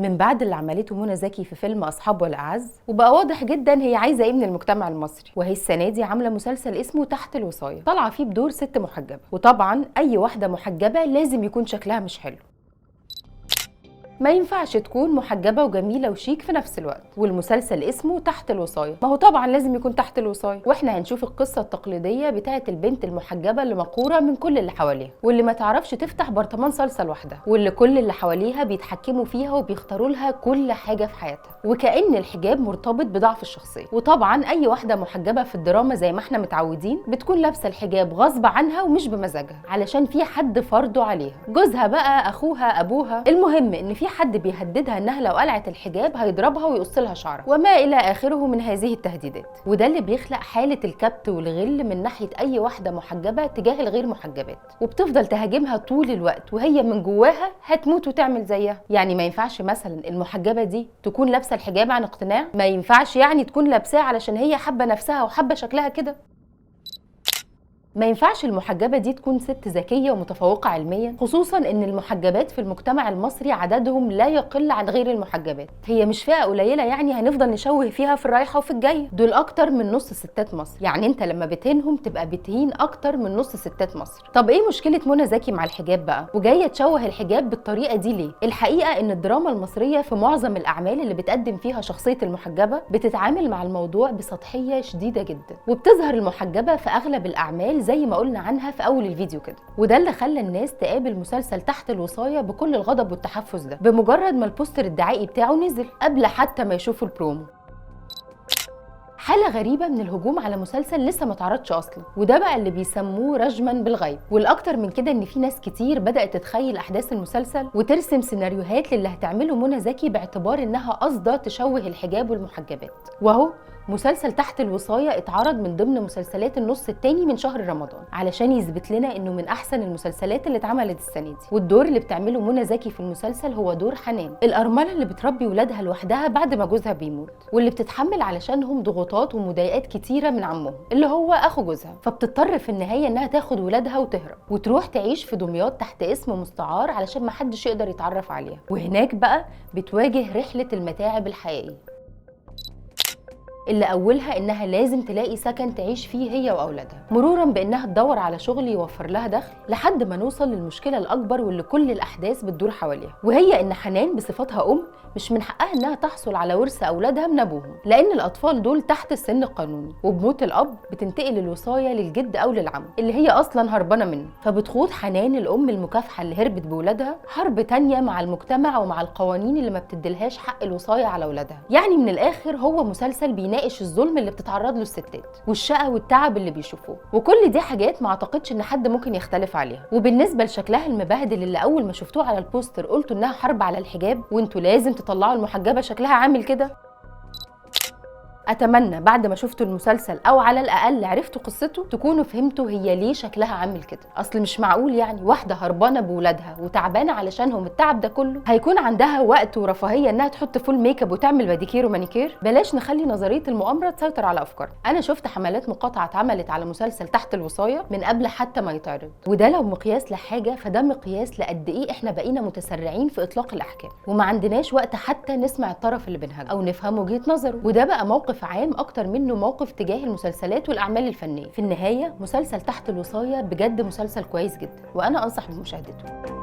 من بعد اللي عملته منى زكي في فيلم اصحاب والاعز، وبقى واضح جدا هي عايزه ايه من المجتمع المصري. وهي السنه دي عامله مسلسل اسمه تحت الوصايه، طالعه فيه بدور ست محجبه، وطبعا اي واحده محجبه لازم يكون شكلها مش حلو. ما ينفعش تكون محجبة وجميلة وشيك في نفس الوقت، والمسلسل اسمه تحت الوصاية، ما هو طبعا لازم يكون تحت الوصاية. واحنا هنشوف القصة التقليدية بتاعة البنت المحجبة اللي مقهورة من كل اللي حواليها، واللي ما تعرفش تفتح برطمان صلصة لوحدها، واللي كل اللي حواليها بيتحكموا فيها وبيختاروا لها كل حاجة في حياتها، وكأن الحجاب مرتبط بضعف الشخصية. وطبعا اي واحدة محجبة في الدراما زي ما احنا متعودين بتكون لابسة الحجاب غصب عنها ومش بمزاجها، علشان في حد فرضه عليها، جوزها بقى، اخوها، ابوها. المهم ان في حد بيهددها انها لو قلعت الحجاب هيضربها ويقص لها شعرها، وما الى اخره من هذه التهديدات. وده اللي بيخلق حاله الكبت والغل من ناحيه اي واحده محجبه تجاه الغير محجبات، وبتفضل تهاجمها طول الوقت وهي من جواها هتموت وتعمل زيها. يعني ما ينفعش مثلا المحجبه دي تكون لابسه الحجاب عن اقتناع؟ ما ينفعش يعني تكون لابساه علشان هي حابه نفسها وحابه شكلها كده؟ ما ينفعش المحجبة دي تكون ست ذكية ومتفوقة علميا، خصوصا ان المحجبات في المجتمع المصري عددهم لا يقل عن غير المحجبات. هي مش فئة قليلة يعني هنفضل نشوه فيها في الرايحة وفي الجاية، دول اكتر من نص ستات مصر. يعني انت لما بتهينهم تبقى بتهين اكتر من نص ستات مصر. طب ايه مشكلة منى زكي مع الحجاب بقى؟ وجاية تشوه الحجاب بالطريقة دي ليه؟ الحقيقة ان الدراما المصرية في معظم الاعمال اللي بتقدم فيها شخصية المحجبة بتتعامل مع الموضوع بسطحية شديدة جدا، وبتظهر المحجبة في اغلب الاعمال زي ما قلنا عنها في اول الفيديو كده. وده اللي خلى الناس تقابل مسلسل تحت الوصاية بكل الغضب والتحفز ده بمجرد ما البوستر الدعائي بتاعه نزل، قبل حتى ما يشوفوا البرومو. حالة غريبة من الهجوم على مسلسل لسه ما اتعرضش اصلا، وده بقى اللي بيسموه رجما بالغيب. والاكتر من كده ان في ناس كتير بدأت تتخيل احداث المسلسل وترسم سيناريوهات للي هتعمله منى زكي باعتبار انها قاصده تشوه الحجاب والمحجبات. وهو مسلسل تحت الوصاية اتعرض من ضمن مسلسلات النص التاني من شهر رمضان علشان يثبت لنا انه من احسن المسلسلات اللي اتعملت السنة دي. والدور اللي بتعمله منى زكي في المسلسل هو دور حنان، الارملة اللي بتربي ولادها لوحدها بعد ما جوزها بيموت، واللي بتتحمل علشانهم ضغوطات ومضايقات كتيرة من عمهم اللي هو اخو جوزها، فبتضطر في النهاية انها تاخد ولادها وتهرب وتروح تعيش في دمياط تحت اسم مستعار علشان ما حدش يقدر يتعرف عليها. وهناك بقى بتواجه رحلة المتاعب الحقيقية اللي اولها انها لازم تلاقي سكن تعيش فيه هي واولادها، مرورا بانها تدور على شغل يوفر لها دخل، لحد ما نوصل للمشكله الاكبر واللي كل الاحداث بتدور حواليها، وهي ان حنان بصفتها ام مش من حقها انها تحصل على ورث اولادها من ابوهم، لان الاطفال دول تحت السن القانوني، وبموت الاب بتنتقل الوصايه للجد او للعم اللي هي اصلا هربانه منه. فبتخوض حنان الام المكافحه اللي هربت بولادها حرب تانية مع المجتمع ومع القوانين اللي ما بتديلهاش حق الوصايه على اولادها. يعني من الاخر هو مسلسل بيناقش الظلم اللي بتتعرض له الستات والشقه والتعب اللي بيشوفوه، وكل دي حاجات ما اعتقدش ان حد ممكن يختلف عليها. وبالنسبه لشكلها المبهدل اللي اول ما شفتوه على البوستر قلتوا انها حرب على الحجاب وانتوا لازم تطلعوا المحجبه شكلها عامل كده، اتمنى بعد ما شفتوا المسلسل او على الاقل عرفتوا قصته تكونوا فهمتوا هي ليه شكلها عامل كده. اصل مش معقول يعني واحده هربانه بولادها وتعبانه علشانهم التعب ده كله هيكون عندها وقت ورفاهيه انها تحط فول ميك اب وتعمل باديكير ومانيكير. بلاش نخلي نظريه المؤامره تسيطر على افكارنا. انا شفت حملات مقاطعه اتعملت على مسلسل تحت الوصايه من قبل حتى ما يتعرض، وده لو مقياس لحاجه فده مقياس لقد ايه احنا بقينا متسرعين في اطلاق الاحكام وما عندناش وقت حتى نسمع الطرف اللي بنهاجمه او نفهم وجهه نظره. وده بقى موقف عام اكتر منه موقف تجاه المسلسلات والاعمال الفنيه. في النهايه مسلسل تحت الوصايه بجد مسلسل كويس جدا، وانا انصح بمشاهدته.